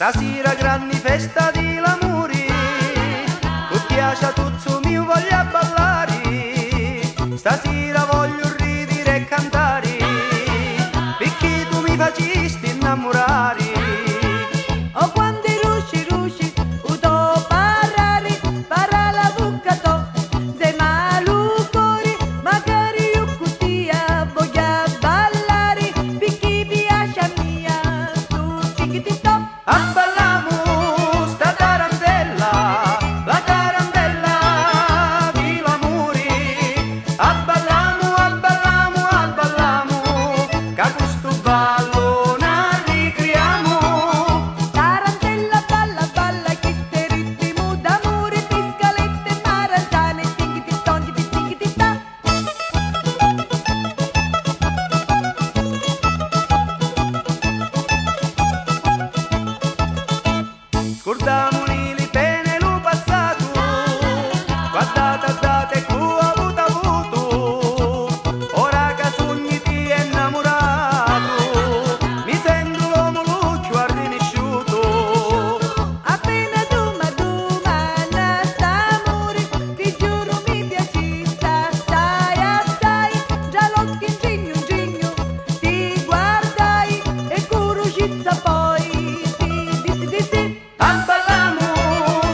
Stasera grandi festa di l'amore, tu piace a tutto mio voglio ballare, stasera voglio ridere e cantare, perché tu mi facesti innamorare. Oh quanti rusci rusci, udo parare, para la bucca to, de malucori, magari io cutia voglio ballare, perché piace a mia, tu chiquitito. Abballamu sta tarantella, la tarantella di l'amore. Abballamu, abballamu, abballamu, che questo ballo ne ricriamo. Tarantella balla balla, chi ste ritmo d'amore, piscalette maranzane, tinghitiston, tinghitiston. Scordiamoli le pene lo passato, guardate che ho avuto, ora che sogni ti è innamorato, mi sento l'uomo luccio arrinesciuto. Appena duma nasta amore, ti giuro mi piacista assai, già l'occhio in gigno, ti guardai e curuscizza poi, ti. Abballamu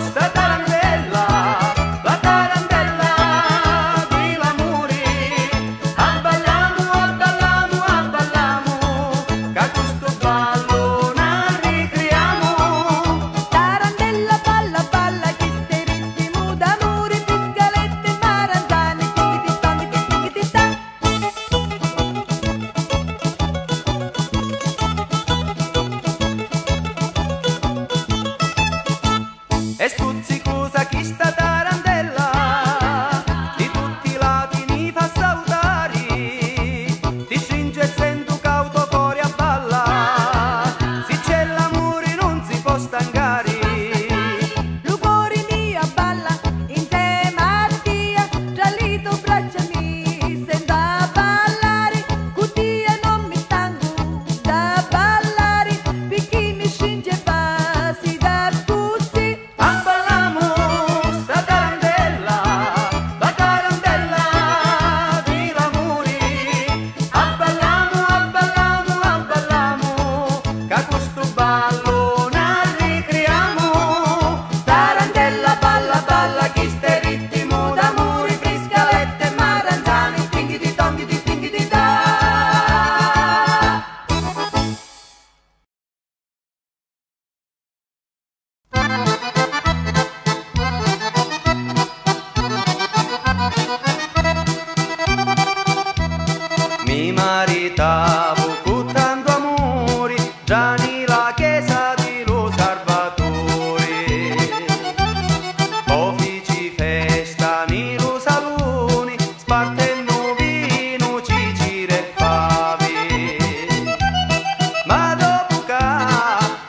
sta tarantella, la tarantella di l'amore. Abballamu, abballamu, abballamu, che questo ballo ne ricriamo. Tarantella balla balla, chi ste ritmo d'amore, piscalette maranzane, tinghitiston. E stuzzicosa chi sta tarantella, di tutti i lati mi fa salutare, ti stringe e sento cauto cuore a balla, se c'è l'amore non si può stancare. Lugori mia balla insieme a Dio, già lì tu braccia mi sento a ballare, cutia non mi stanco da ballare, perché mi scinge passi da così. Abballamu sta tarantella, la tarantella di l'amore. Abballamu, abballamu, abballamu, che questo ballo ne ricriamo. Tarantella balla balla, chi ste ritmo d'amore, friscalette maranzane, tinghitiston, tinghitiston. Mi maritavo con tanto amore, già nella chiesa di lo Salvatore. Poi feci festa nello salone, spartendo vino, cicire e fave. Ma dopo che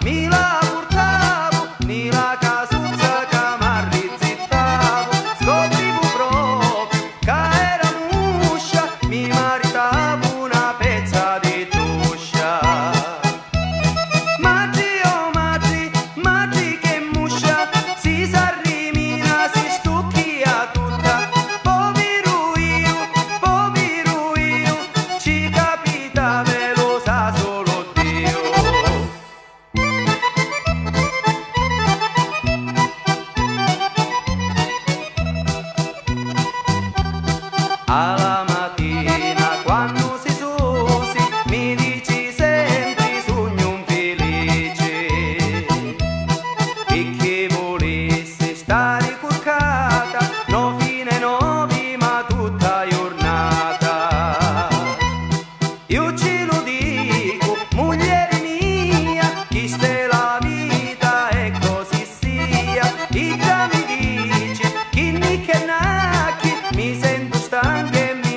mi la portavo, nella casuzza che m'arrizzittavo, scoprivo proprio che era muscia, mi maritavo una pezza di tuscia. Maggi che muscia, si s'arrimina, si stucchia tutta. Povero io, ci capita, ve lo sa solo Dio. Alla mattina quando si susi, mi dici sempre sogno un felice, e che volesse stare curcata, no fine novi ma tutta giornata. Io ce lo dico, moglie mia, chi ste la vita e così sia, e già mi dici, chi ni che nacchi, mi sento stanca e mi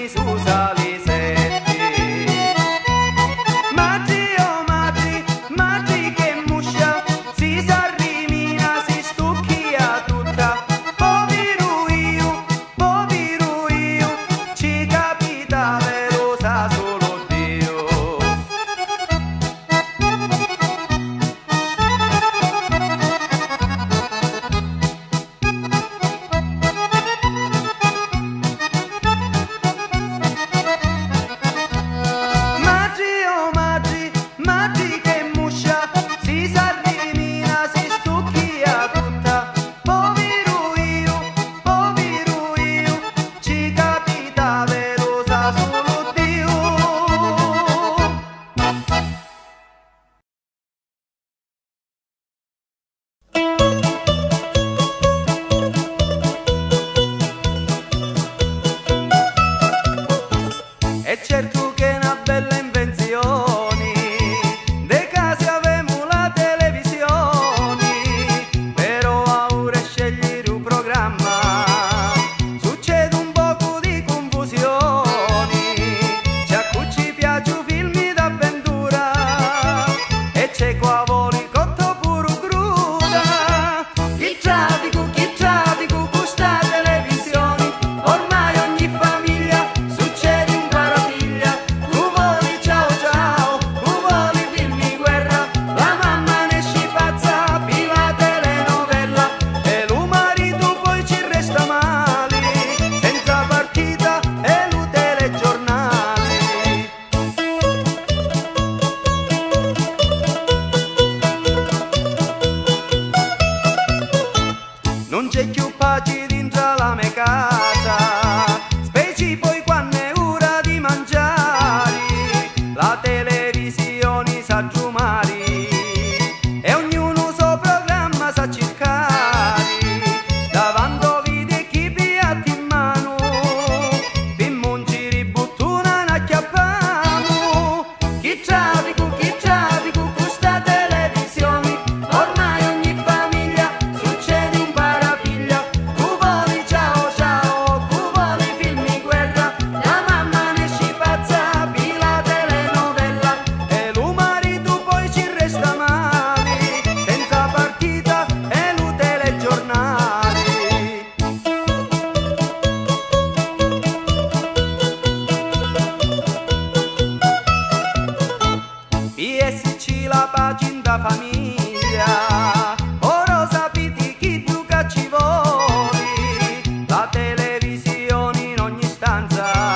la famiglia. Ora sapete chi gioca ci vuole, la televisione in ogni stanza,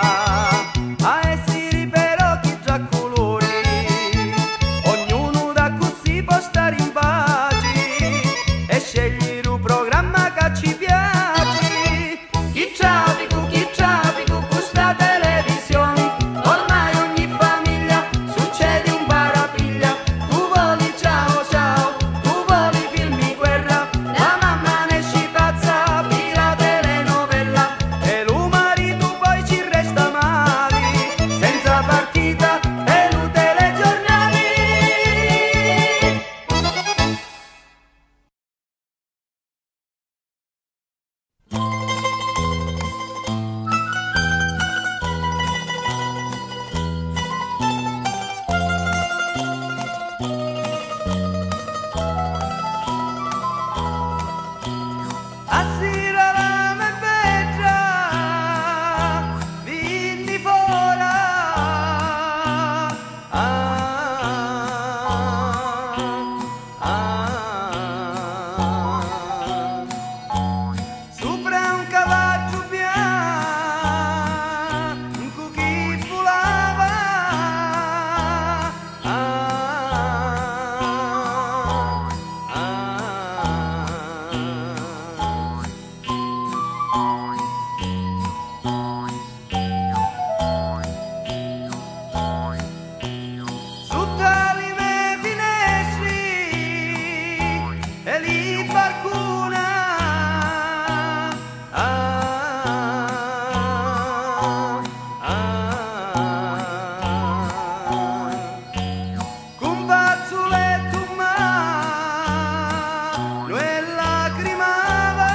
a essere però chi già colori, ognuno da così può stare in pace e scegliere un programma che ci piace. Chi c'ha con questa televisione, ormai ogni famiglia succede un parapiglia. Tu voli ciao ciao, tu voli film di guerra, la mamma ne esce pazza per la telenovela e lo marito poi ci resta male, senza partita e lo telegiornali. A sera la me vedrà, vieni fora, sopra un cavallo bianco chi volava, su tali me finestri e lì barcuna, con fazzoletto in mano e lacrimava,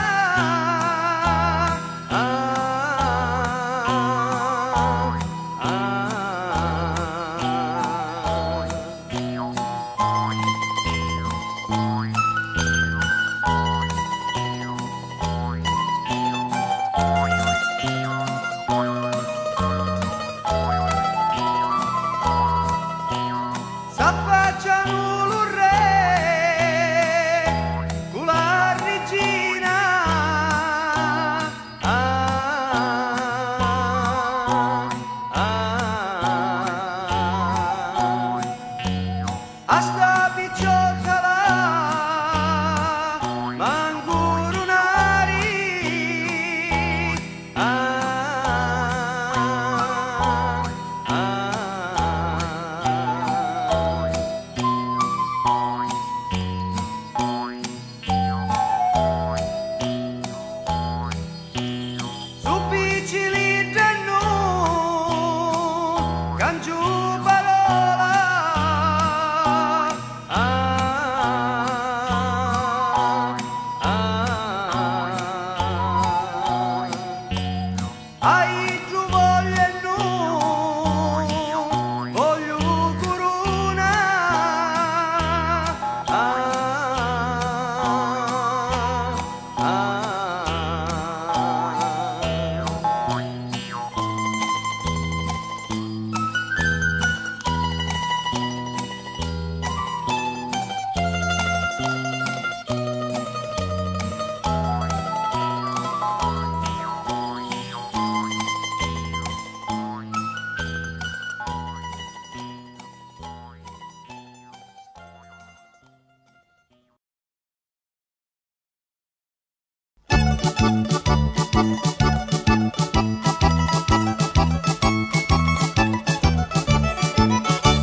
s'affacciano lo re con la regina, a sta picciotta là mangurunari, su piccoli giannu cangiù parola, ai giù voglio e nu voglio corona,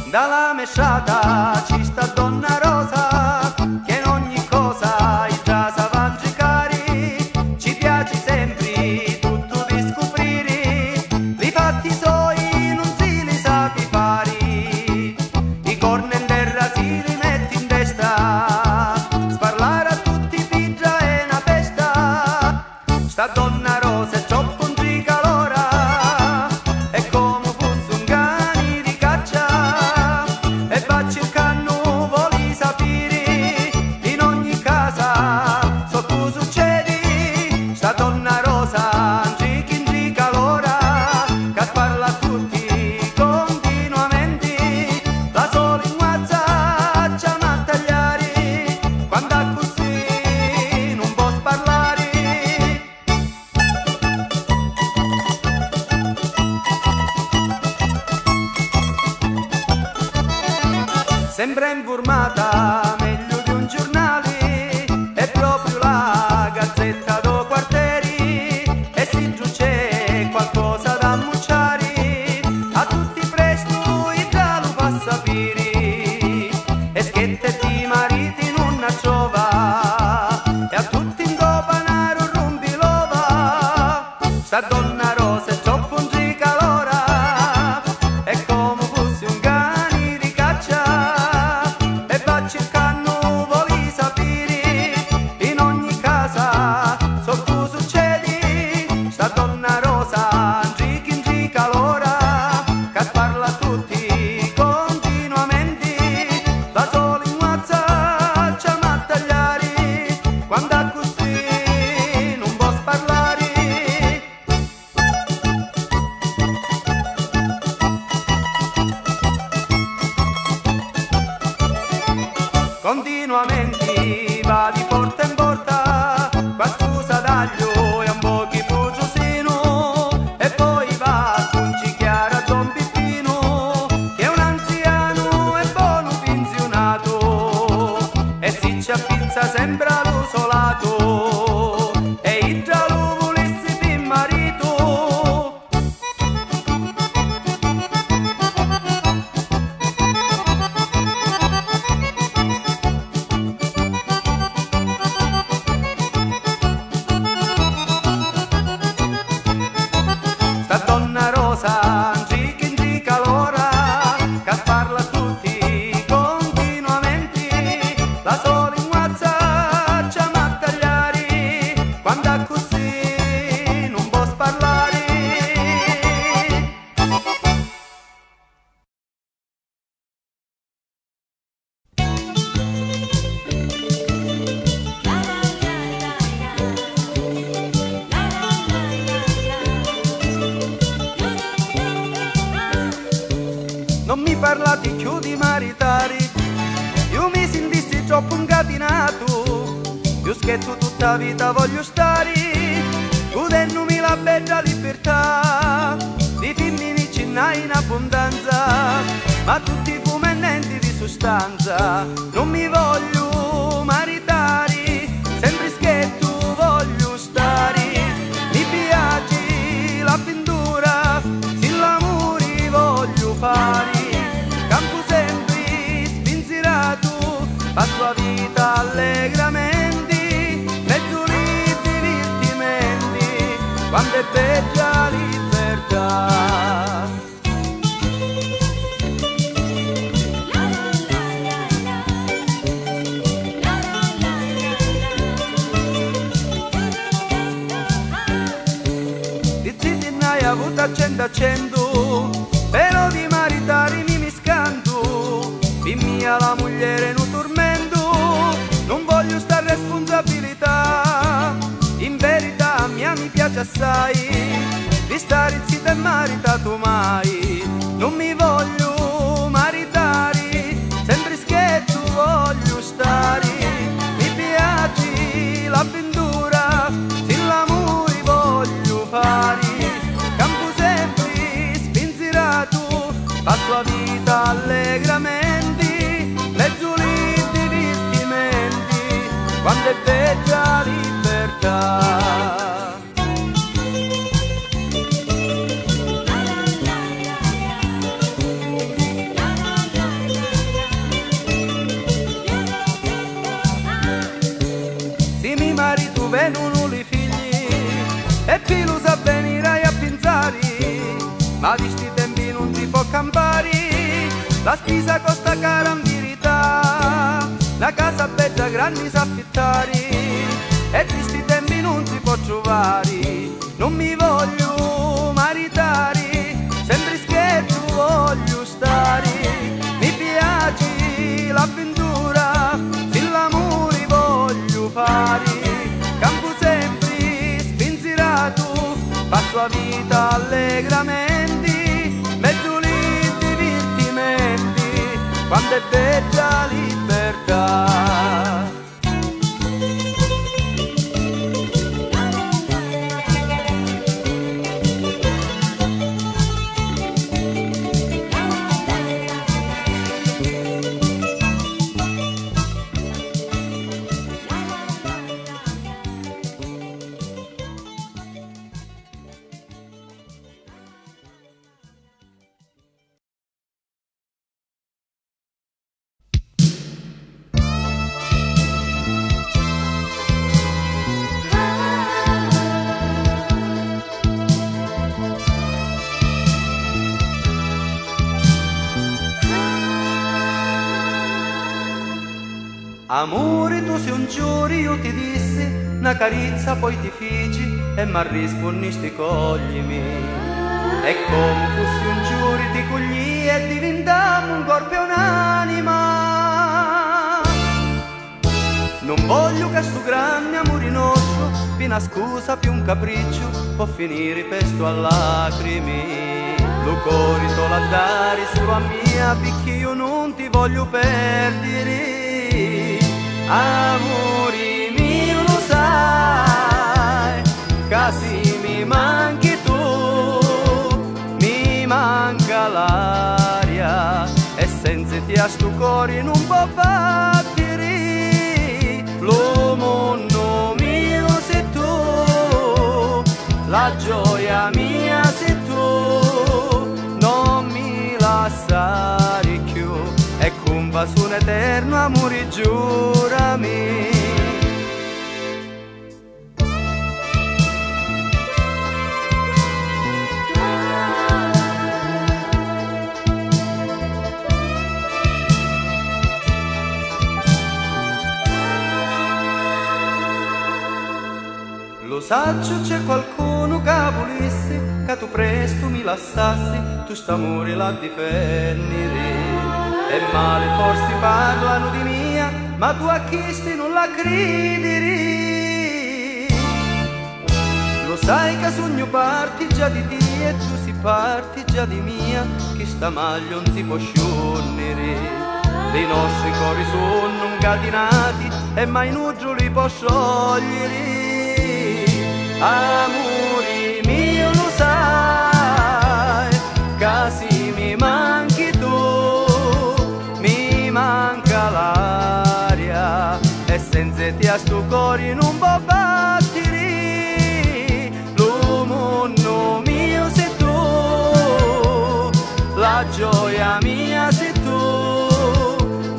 dalla mesciata ci sta donna Rosa che in ogni cosa il già sa mangiare, ci piace sempre tutto di scoprire, li fatti suoi non si li sa fare, i corni in terra si li metti in testa, sparlare a tutti pigia è una festa, sta donna Rosa è troppo un tricalora, è come fosse un cane di caccia e facci sembra informata meglio di un giornale, è proprio la gazzetta do quartieri, e se giù c'è qualcosa da ammucciare, a tutti presto il giallo fa sapere, e schette di mariti non a trova, e a tutti in copanaro rompi l'ova, sta donna rosa è troppo un calora, è come fosse un cane di caccia, e va cercando vuole sapere, in ogni casa so tu succedi, sta donna rosa in gica l'ora, che parla a tutti continuamente, da sola in WhatsApp ci ama a tagliare, quando è così non posso parlare. Continuamente va di porta in porta, qua scusa d'aglio e un po' di pugiosino, e poi va con Cichiara Don Pippino, che è un anziano e buono pensionato, e si ci appizza sembra lo solato, e il già lo volessi di marito. Sta donna rosa in gica l'ora, che parla a tutti continuamente, la sola in WhatsApp ci ama a tagliare, quando è così non posso parlare. Non mi parlate più di maritari, io mi sentissi troppo incatinato, io scherzo tutta vita voglio stare, godendomi la bella libertà, di femmini ce n'hai in abbondanza, ma tutti fumanenti di sostanza, non mi voglio maritare, sempre scherzo voglio stare, mi piace l'avventura, se l'amore voglio fare, campo sempre spinzerato, passo la vita allegramente, mezzo di divertimenti, quando è bella libertà. Di zitti ne hai avuto a 100, però di maritare mi miscanto, in mia la moglie non tormento, non voglio sta responsabilità, in verità mia mi piace assai, di stare zitta e maritato mai, non mi voglio maritare, sempre scherzo voglio stare, mi piace l'avventura, se l'amore voglio fare, campo sempre spinzerato, passo la vita allegramente, mezzo di divertimenti, quando è bella libertà. Se mi marito vengono i figli, e più lo sa venirai a pensare, ma di sti tempi non si può campare, la spesa costa cara in verità, la casa bella grande sa affittare, e di sti tempi non si può trovare, non mi voglio maritare, sempre scherzo voglio stare, mi piace l'avventura, se l'amore voglio fare, campo sempre spinzerato, passo la vita allegramente, mezzo di divertimenti, quando è bella libertà. Amore, tu sei un giuri, io ti dissi, una carizza poi ti feci e mi rispondisti coglimi. E come fossi un giuri ti cogli e diventammo un corpo e un'anima. Non voglio che sto grande amore nostro, più una scusa, più un capriccio, può finire pesto a lacrime. Lo cuore te la dare solo a mia, perché io non ti voglio perdere. Amore mio, lo sai, casi mi manchi tu, mi manca l'aria, e senza te a sto cuore non può battere. Lo mondo mio sei tu, la gioia mia sei tu, non mi lasciare più, e con un eterno amore giurami. Lo saggio c'è qualcuno che volesse che tu presto mi lasciassi, tu st'amore la difendere. E male forse parlano di mia, ma tu a chiesto non la credere. Lo sai che sogno parti già di te e tu si parti già di mia, che sta maglia non si può sciogliere. Dei nostri cori sono incatenati e mai nuggio li può sciogliere. Amore mio, lo sai, casi mi manchi tu, mi manca l'aria, e senza te a sto cuore non può battere. Lo mondo mio sei tu, la gioia mia sei tu,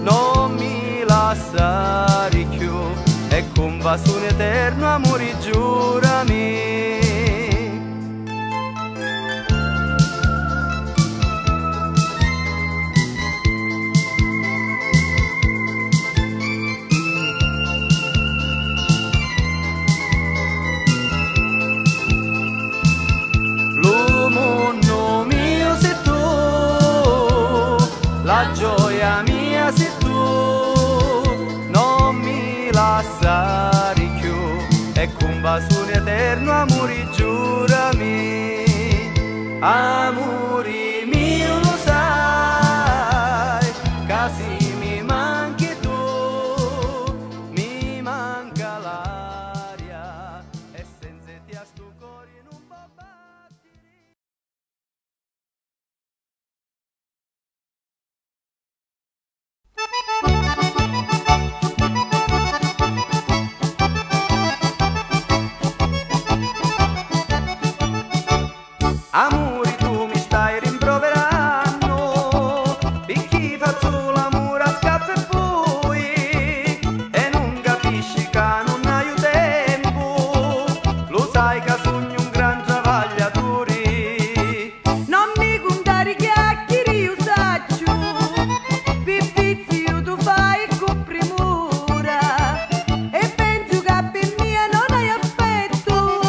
non mi lasciare più, e con un eterno amore giurami. Lo mondo mio sei tu, la gioia mia sei tu, non mi lasciare più, e con un eterno amore giurami. Amore mio, lo sai, casi mi manchi tu, mi manca l'aria, e senza te a sto cuore non può battere. Amore, tu mi stai rimproverando, perché faccio l'amore a scappo e poi, e non capisci che non hai tempo. Lo sai che sogno un gran travagliatore. Non mi contare chiacchiere, io saggio, per vizio tu fai con premura, e penso che per mia non hai affetto,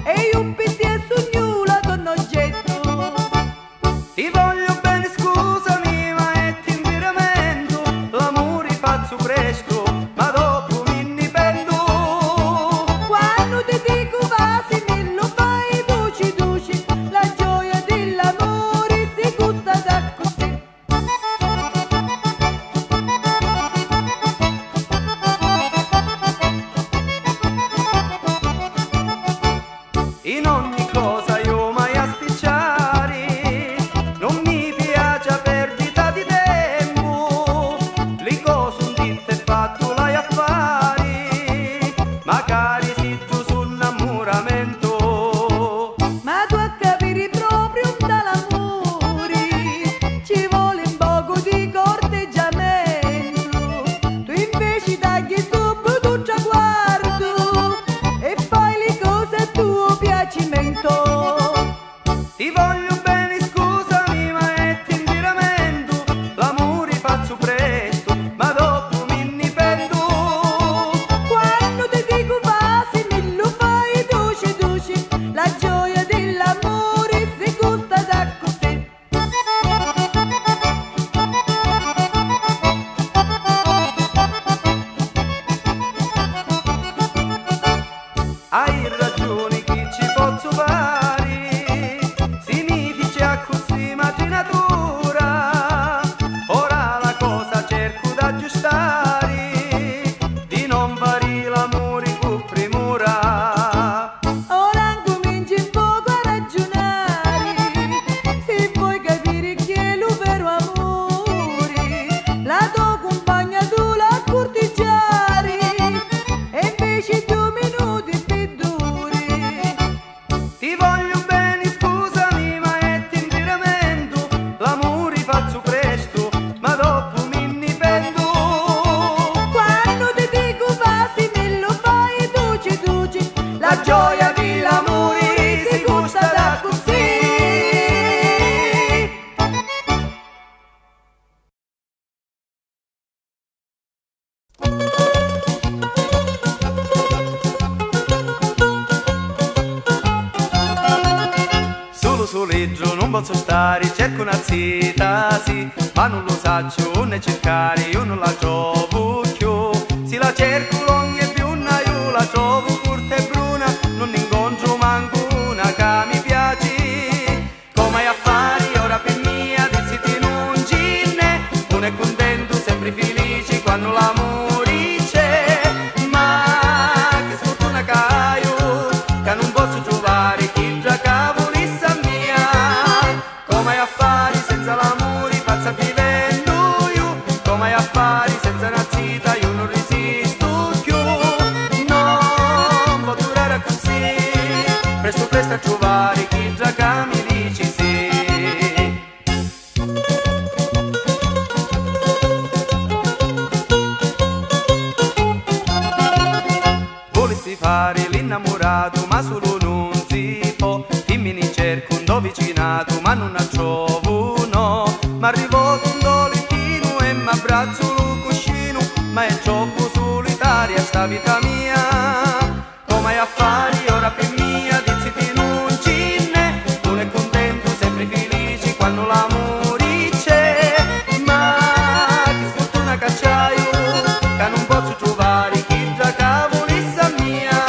e io per te sogno la tonno gente. su leggio non posso stare, cerco una zita, sì, ma non lo saccio né cercare, io non la trovo più. Se la cerco lunga e piuna, io la trovo corta e bruna, non incontro manco una che mi piace. Come affari ora per mia, diziti non ce n'è, non è contento, sempre felice quando l'amore c'è. Ma che sfortuna che io, che non posso trovare chi già cavolissa mia. Come affari senza l'amore, pazza vivendo io, come affari senza una zita, io non resisto più. Non può durare così, presto presto a trovare chi già che mi dici sì. Volessi fare l'innamorato ma solo non si può, dimmi ne cerco un do vicinato ma non la trovo no. M'arrivò un dolettino e m'abbraccio lo cuscino, ma è troppo solitaria sta vita mia. Come affari ora per mia, diziti non ce n'è, non è contento, sempre felice quando l'amore c'è. Ma che sfortuna che c'hai, che non posso trovare chi già cavolissa mia.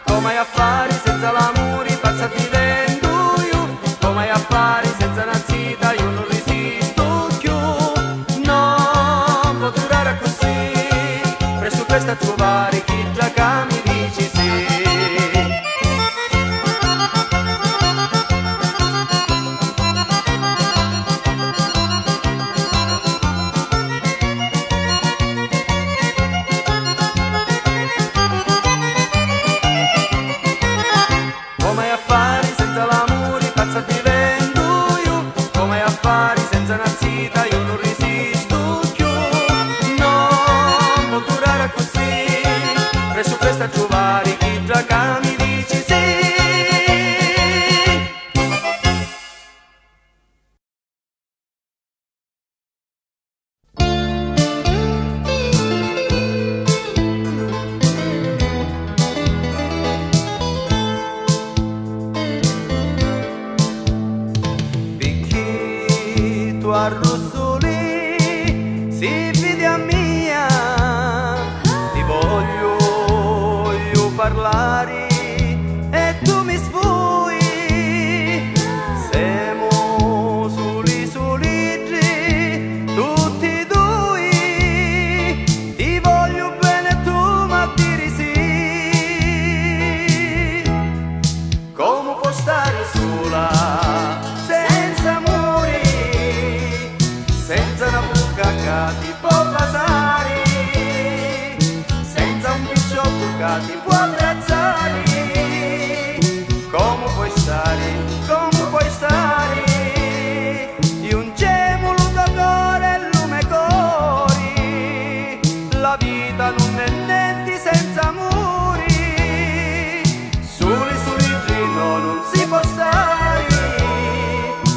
Come affari senza l'amore, pazza vivendo io, come affari senza una zita, io non resisto più. Non può durare così, presto presto a trovare chi già che mi dici sì. Come affari senza l'amore, pazza vivendo io, come affari senza una zita, io non resisto più. Non può durare così, presto presto a trovare chi già che mi dici sì. Picchito arrossoli, si vede a mia, ti voglio parlare e tu mi sfui. Siamo soli tutti e due, ti voglio bene tu ma dire sì. Come puoi stare sola senza amore, senza una bocca che ti può basare, senza un picciotto che ti può abbracciare. Come puoi stare, come puoi stare, di un gemulo da cuore e lume cori, la vita non è niente senza amore. Soli no, non si può stare,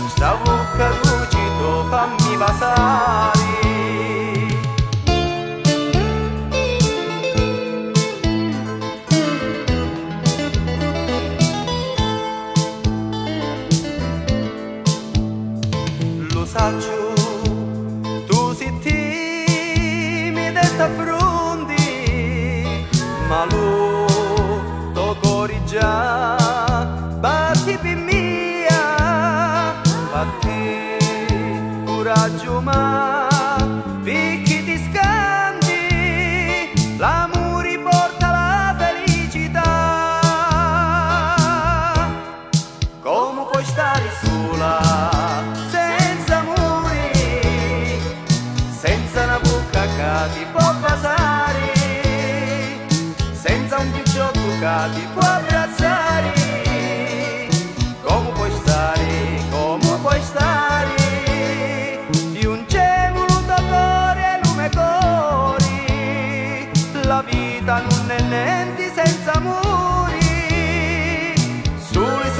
sta bocca rugido fammi basare. Lo saccio, tu sei timida e t'affronti, ma lo tuo cuore già batti per mia, batti coraggio ma perché ti scandi, l'amore porta la felicità. Come puoi stare sola senza amore, senza una bocca che ti può basare, senza un picciotto che ti può abbracciare. Come puoi stare, di un gemulo da cuore e lume cori, la vita non è niente senza amore. Soli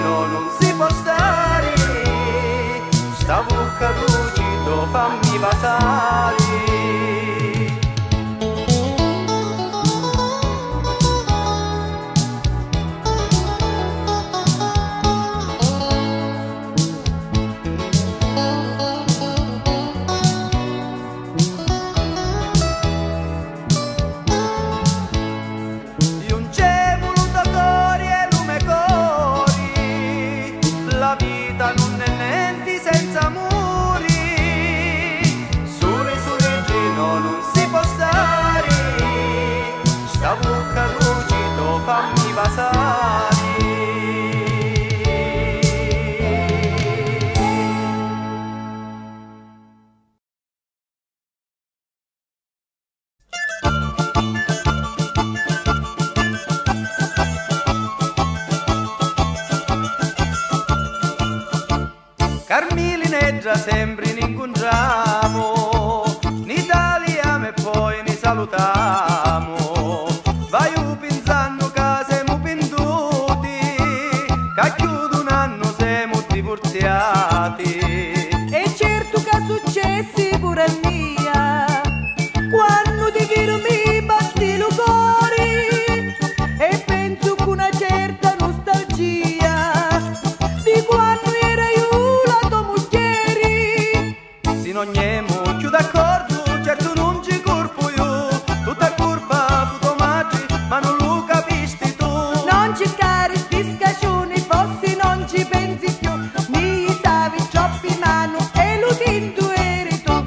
no, non si può stare, sta bocca rugido fammi basare. vita non è niente senza muri, sole soleggino non si può stare, sta bocca lucido fammi passare. Carmilineggia sempre in incontriamo, in Italia e poi ne salutiamo, vai pensando che siamo penduti, che chiude un anno siamo divorziati. E certo che successi pure a mia, quando ti vedo mi batti il cuore, e penso con una certa nostalgia di quando era io la tua moglie. Se non siamo più d'accordo, certo non ci colpo io, tutta colpa fu Tomaggi, ma non lo capisti tu. Non cercare discagioni, fossi non ci pensi più, mi stavi troppo in mano e lo tinto eri tu.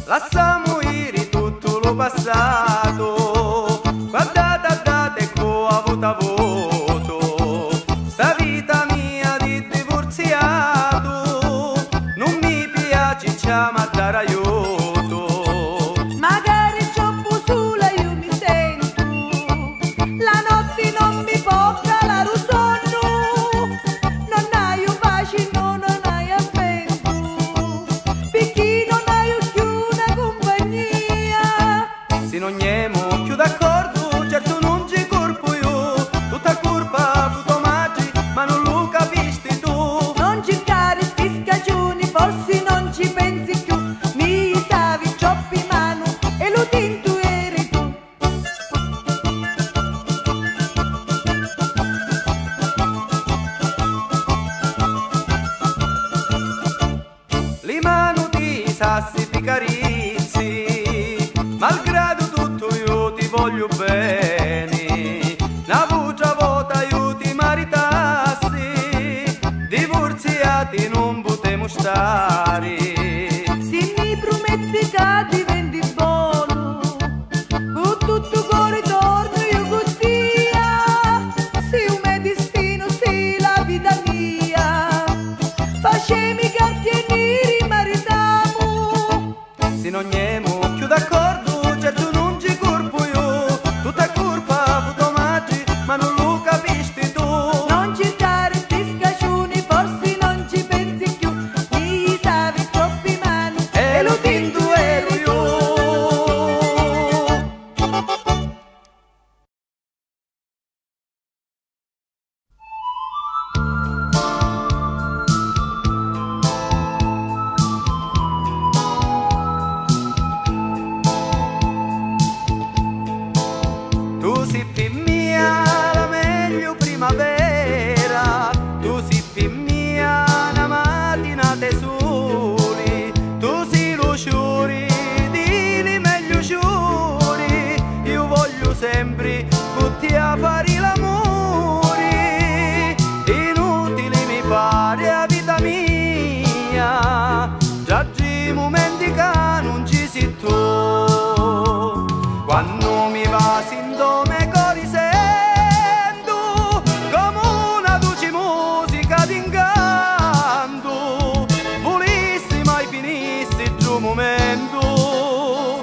Lasciamo ieri tutto lo passato, guardate date co avuto avuto, sta vita mia di divorziato, non mi piace chiama dare aiuto. Magari troppo sola io mi sento, la notte non mi può calare il sonno, non hai pace, non hai affetto, perché non hai più una compagnia. Se non siamo più d'accordo, certo non ci colpo io, tutta colpa fu Tomaggi, ma non lo capisti tu. Non cercare discagioni, forse non ci pensi più, mi stavi troppo in mano e lo tinto eri tu. Le mani di sassi ti carizzi, malgrado tutto io ti voglio bene, una bugia volta io ti maritassi, divorziati non potremo stare. Se mi prometti che diventi buono, con tutto cuore torno io con te, se il mio destino sia la vita mia, facemi cartieri maritiamo. Se non siamo più d'accordo, certo non ci colpo io, tutta colpa fu Tomaggi, ma non lo capisti tu. Non cercare discagioni, forse non ci pensi più, mi stavi troppo in mano E lo tinto ero io. Tu sei più mia, la meglio primavera, tu sei più mia, una mattinata soli, tu sei lo sciuri, di meglio sciuri, io voglio sempre con te a fare l'amore, inutile mi pare a vita mia, già i momenti che non ci sei tu, quando mi va sindome cori sento, come una dolce musica d'incanto, volissima e finissi giù un momento,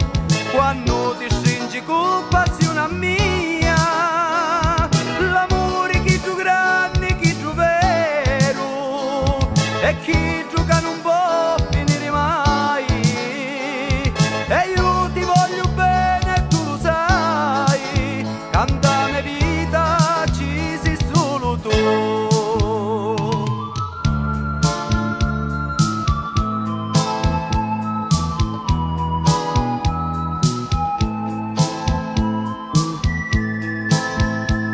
quando ti stringi con passione mia, l'amore che più grande, che più vero, e chi gioca non può finire mai, e io ti voglio bene e tu lo sai, cantame vita ci sei solo tu.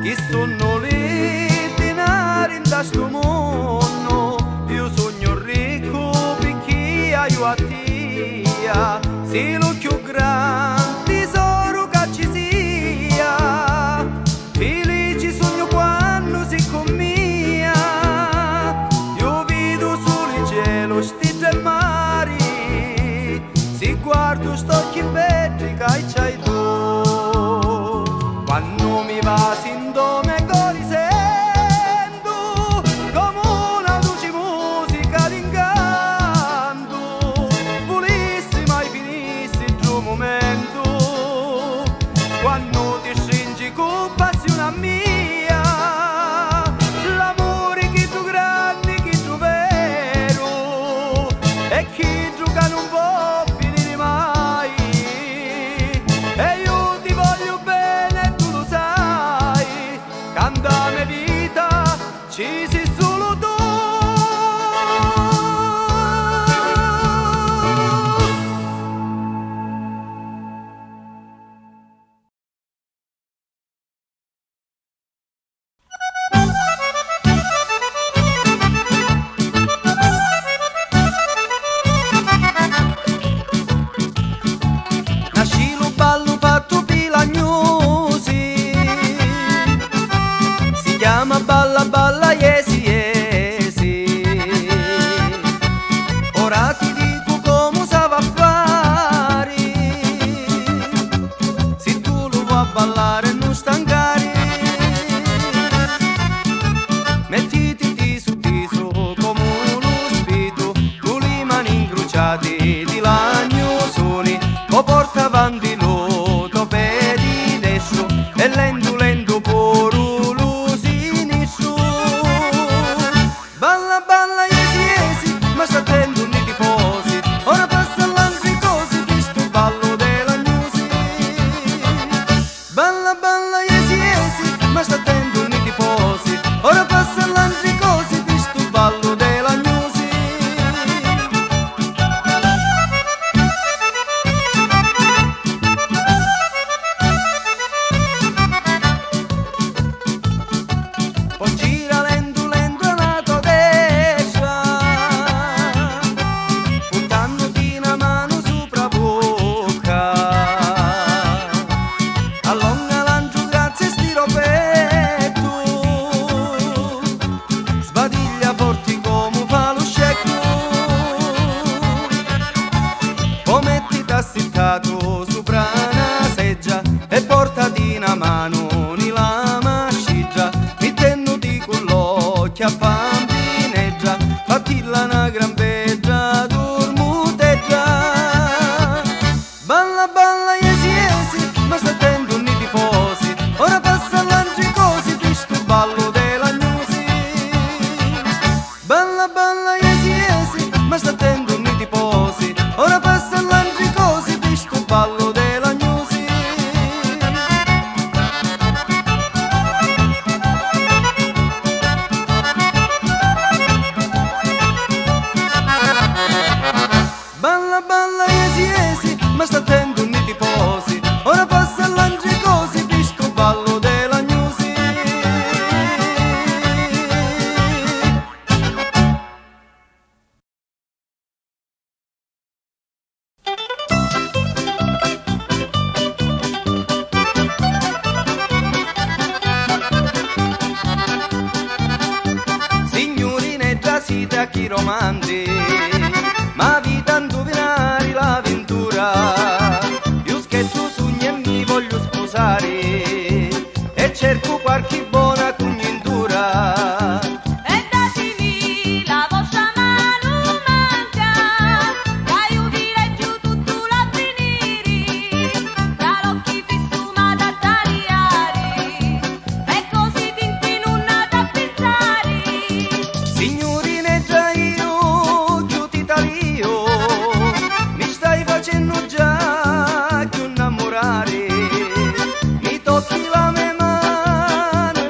Chi sono lì denari in sto mondo, io sogno ricco perché io a te, sei lo più grande guardo st'occhi belli che c'hai tu. Quando mi va sindome cori sento come una luce musica d'incanto, pulissima e finissi il momento. Quando ti stringi con passione mia, l'amore che tu grande, che tu vero, e chi gioca non può finire mai. E io ti voglio bene, tu lo sai, cantami vita, ci sei solo tu. Nasci lo ballo fatto pilagnosi, si chiama balla balla yesi yesi. Ora ti dico come sa va a fare, se tu lo vuoi ballare non stancare. Mettiti diso come uno spito, con le mani incrociate di lagnosoni, o porta avanti lo vedi destro e lento lento pure lo sinistro. Balla balla yesi yesi, ma sta attento nei tifosi, ora passa l'altri cose di sto ballo della gnosi. Balla balla yesi yesi, ma sta attento nei tifosi, ora passa l'altri cose di sto ballo della gnosi. Poi gira lento lento la tua destra, puntandoti una mano sopra bocca. Allunga l'angio grazie stiro petto, sbadiglia forti come fa lo scecco. Poi mettiti assittato sopra una seggia e portati una mano nella masciggia, mettendoti con l'occhio a bambineggia, fattilla una gran veggia, dormuteggia. Balla balla yesi yesi, ma sta attento nei tifosi, ora passa l'altri cose di sto ballo della gnosi. Balla balla yesi yesi, ma sta attento nei tifosi, ora passa l'altri cose di sto ballo della gnosi. Balla balla yesi yesi, ma sta attento nei tifosi, ora passa l'altri cose di sto ballo della gnosi. Signorine già siete a chi romanzi, ma vi tanto venari l'avventura. Io scherzo sogni e mi voglio sposare, e cerco qualche buona congiuntura. E datemi la vostra mano manca, che io direi più tutto l'avvenire, tra l'occhi fisso ma da tagliare, e così finché non nata a pensare. Signorine già io giù ti talio, mi stai facendo già più innamorare. Mi tocchi la mia mano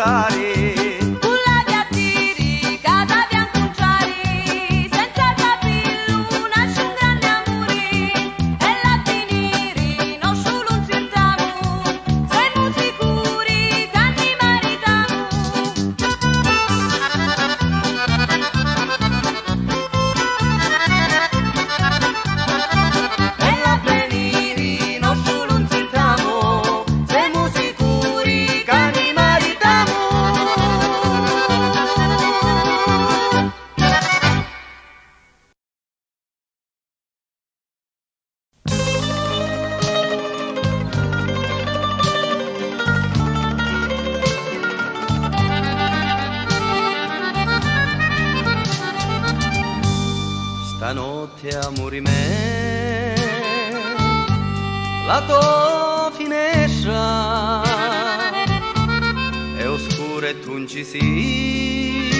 ballare. Stanotte amore me, la tua finestra è oscura e tu non ci sei,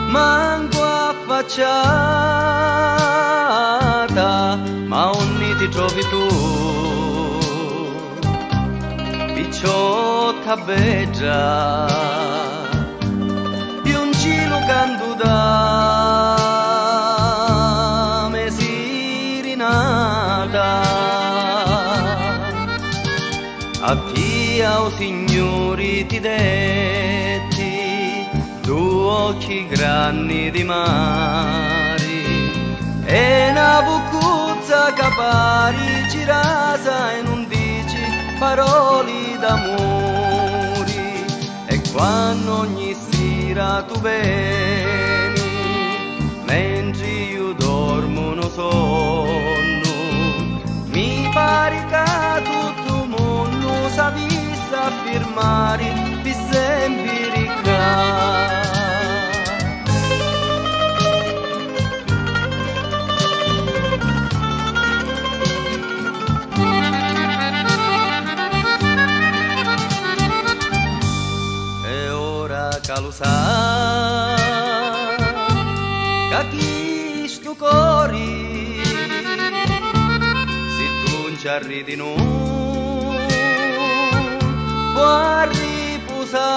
manco affacciata, ma ogni ti trovi tu, picciotta beggia, di un cielo canto da Addio, oh signori, ti detti, due occhi grandi di mari, e una bucuzza che pari ci rasa e non dici parole d'amore, e quando ogni sera tu vieni, mentre io dormo non sonno, mi pare che tutto il mondo sapesse affermare per sempre ricca. E ora che lo sa, che chi sto cuore, ci arrivi non può riposare,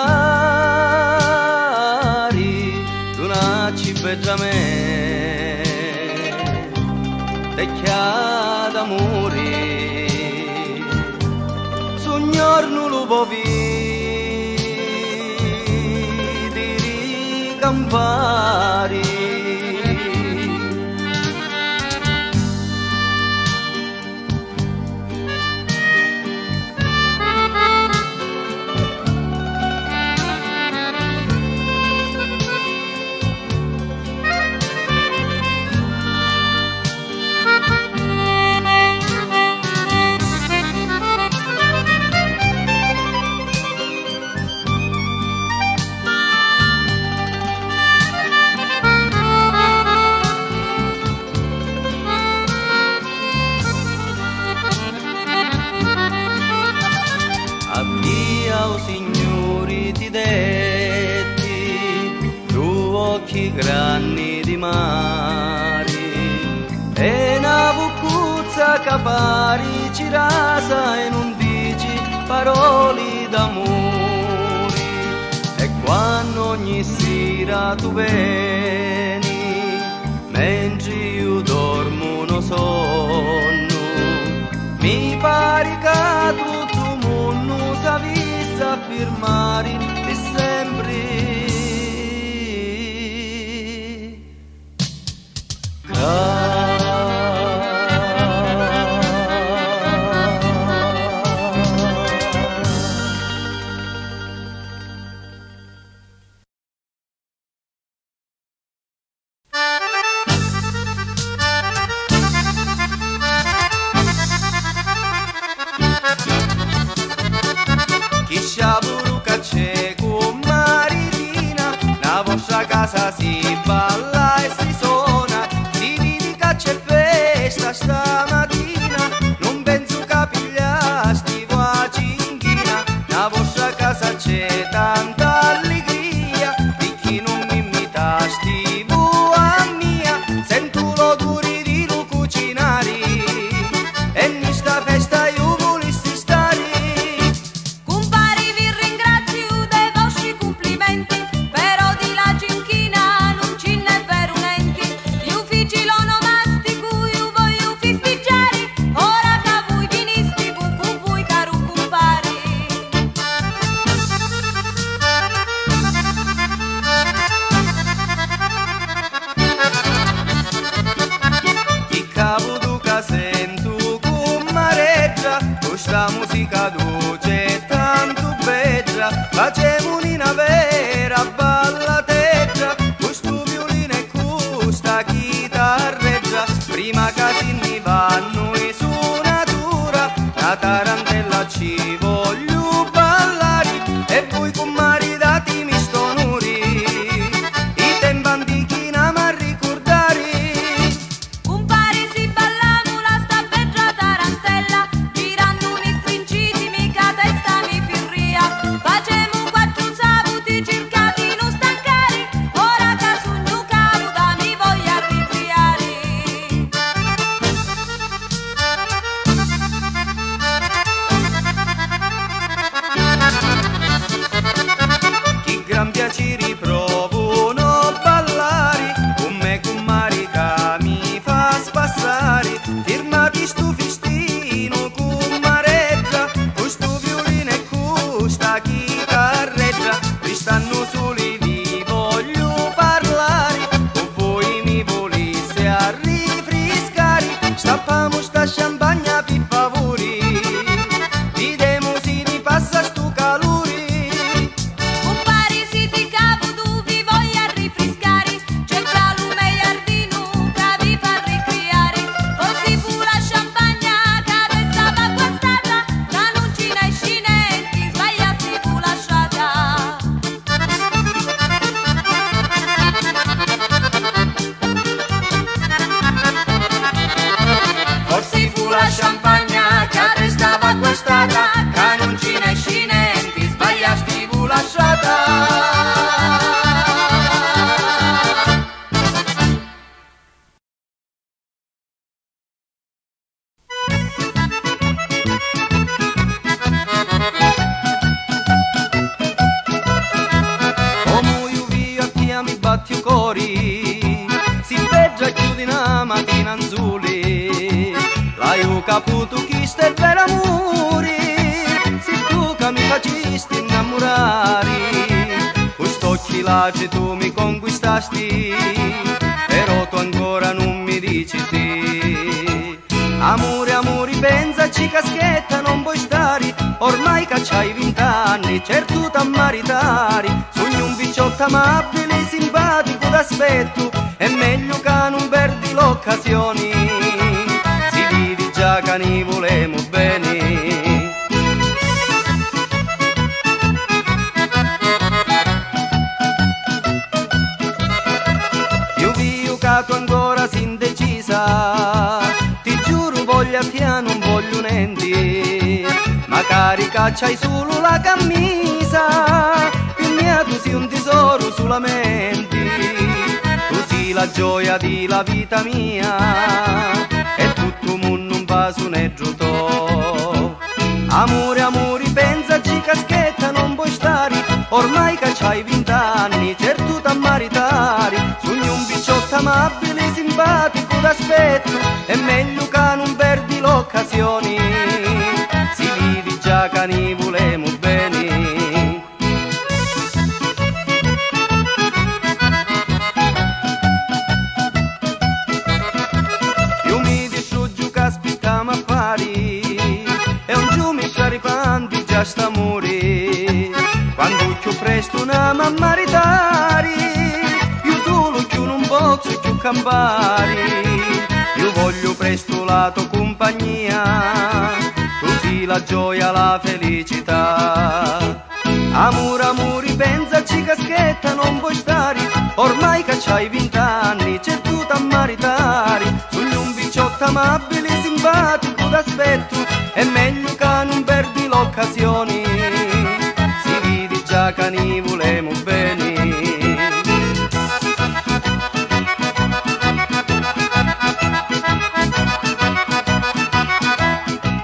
tu nasci per me, te chiada d'amore, signor non lo può vedere ricampare. Addio, signori, ti detti, due occhi grandi di mare, e una bucuzza che pari ci rasa e non dici parole d'amore, e quando ogni sera tu vieni, mentre io dormo non sonno, mi pare che tutto sapesse affermare per sempre. caduce tanto bella, facevo una vera ballateggia, questo violino e questa chitarreggia, prima che si ne vanno in suonatura, la tarantella ci voglio ballare, e voi con maritati mi sto nuri, i tempi antichi non mi ricordare. Un pari si ballano la stampeggia tarantella, girando un'i strinciti mica testa mi firria, facemo quattro saluti cercati non stancari, ora che sogno caduta mi voglio ricriare. Chi gran piacere provo no ballare, con me con marica mi fa spassare, firmati sto festino con mareggia, questo violino e questa chitarreggia, stanno soli vi voglio parlare, con voi mi volesse a rifrescare, stappamo sta champagna per favori, vedemo se ne passa sto calore. Un pari si ti capo tu vi voglio rifrescare, c'è fra lume e giardino che vi fa ricriare, così fu la champagna che restava guastata, che non ci nasci niente, sbagliati fu lasciata. Forse fu la champagna che restava guastata, che non ci ne esci niente, sbagliasti fu lasciata. Come io via ti mi batti i cori, si veggia chiudi una mattina anzuli, la io caputo chi sta per amore, se tu che mi facisti innamorare, quest'occhi laci tu mi conquistasti, però tu ancora non mi dici sì. Amore, amore, pensaci caschetta, non puoi stare, ormai che c'hai 20 anni, certo t'ammaritari, sogno un picciotto amabile, simpatico d'aspetto, è meglio che non perdi l'occasione, si vede già che ne volemo bene. Io vi che tu ancora sei indecisa, ti giuro voglio a te non voglio niente, magari c'hai solo la camisa, per me tu sei un tesoro solamente, tu sei la gioia della vita mia, e tutto il mondo un passo ne giuto. Amore, amore, pensaci caschetta, non puoi stare, ormai che c'hai 20 anni, certo t'ammaritari, sogno un picciotto amabile, simpatico d'aspetto, è meglio che non perdi l'occasione, si vede già che ne volemo bene. Io mi distruggo che aspettiamo a pari, e un giù mi sta ripandi già sta morire, quando più presto una mamma ritari, io tu lo chiudo un pozzo più campari, io voglio presto la tua compagnia, tu sei la gioia, la felicità. Amore, amore, pensaci caschetta, non puoi stare, ormai che c'hai 20 anni, c'è tu t'ammaritari, sogno un picciotto amabile, simpatico d'aspetto, è meglio che non perdi l'occasione, si vede già che ne volemo bene.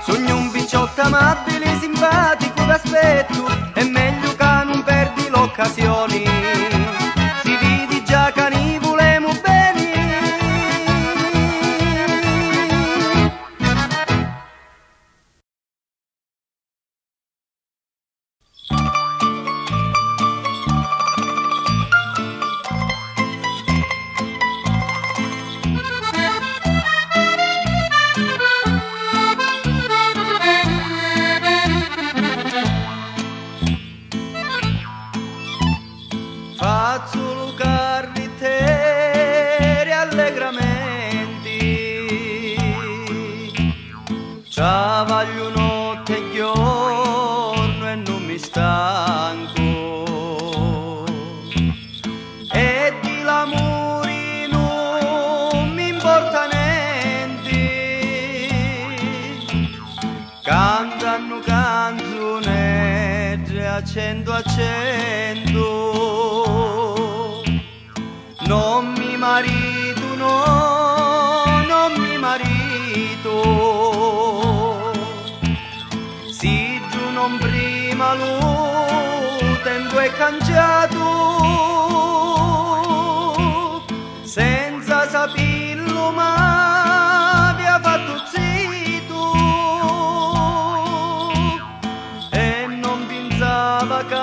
Sogno un picciotto amabile, simpatico d'aspetto, è meglio che non perdi l'occasione, si vede già che ne volemo bene. Travaglio notte e giorno e non mi stanco, e di l'amore non mi importa niente. Cantano canzonette a cento, non mi marito, no, non mi marito. Si giù non prima lo tempo è cangiato, senza saperlo ma vi ha fatto zitto, e non pensava che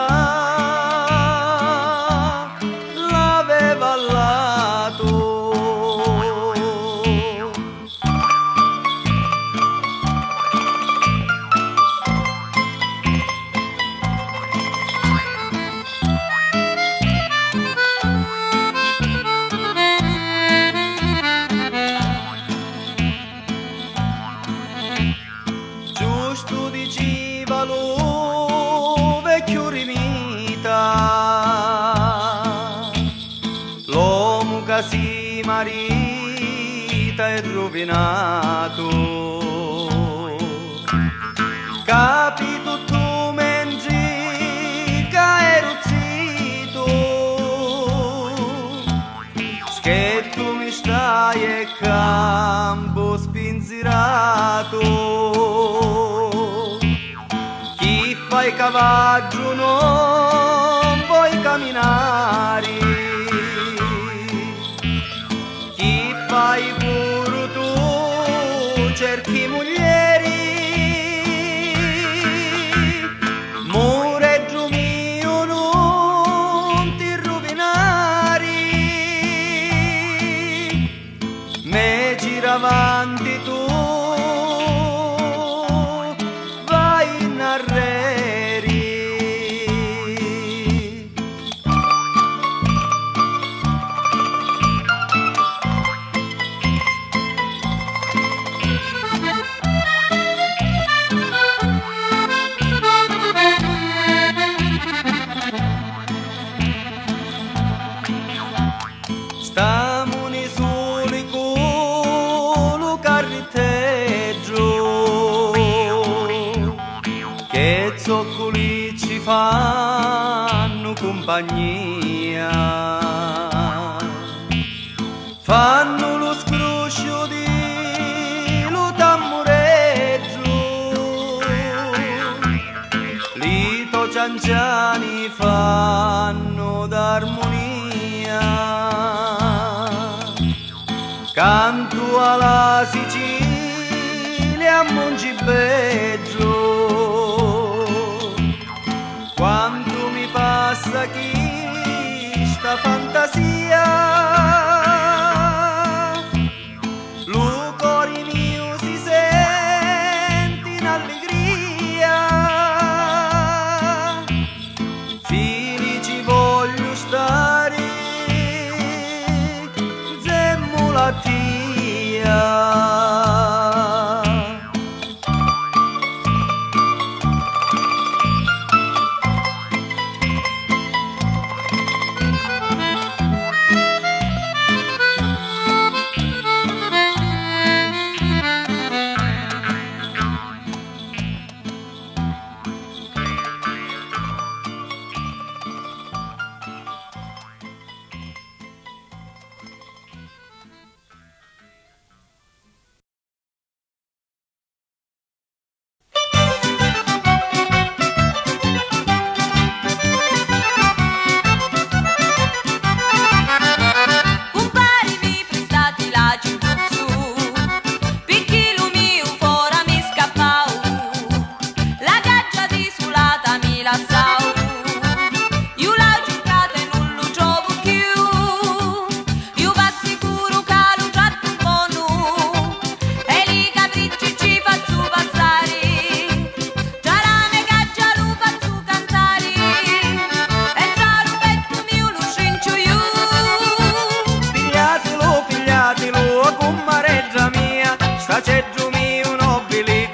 l'aveva allato. Giusto diceva lo vecchio rimita, l'uomo che si marita è rovinato. Capi tutto mentre che ero zitto, scherzo mi stai e campo spinzerato. Chi fai cavallo non vuoi camminare, chi fai pure tu cerchi moglieri. Mureggio mio non ti rovinare, me gira avanti tu, vai in arreri. Stiamo nei soli con lo carretteggio, che zoccoli ci fanno compagnia, fanno lo scroscio di lo tambureggio, li cianciani fanno d'armonia. Canto alla Sicilia a Mongibeggio, quando mi passa chi sta fantasia, lo cuore mio si sente in allegria. Felici voglio stare, tia. Con mareggia mia, sta c'è giù mio nobile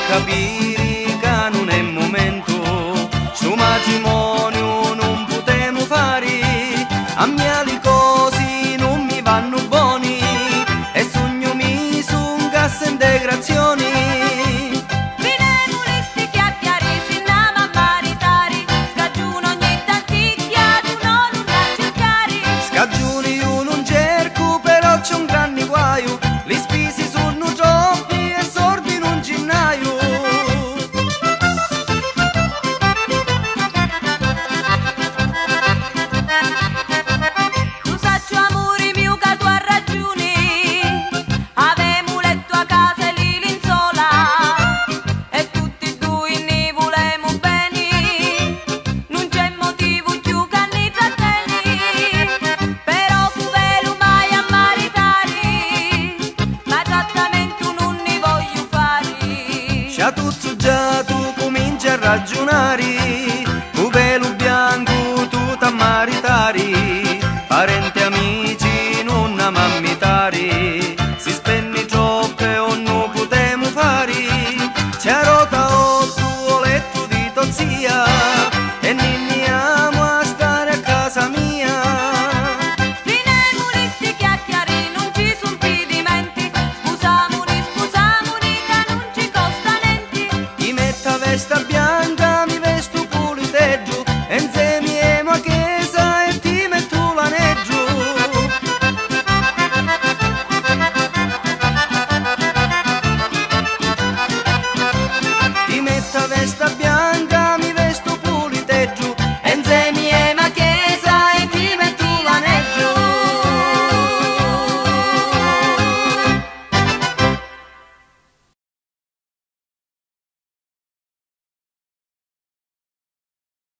capire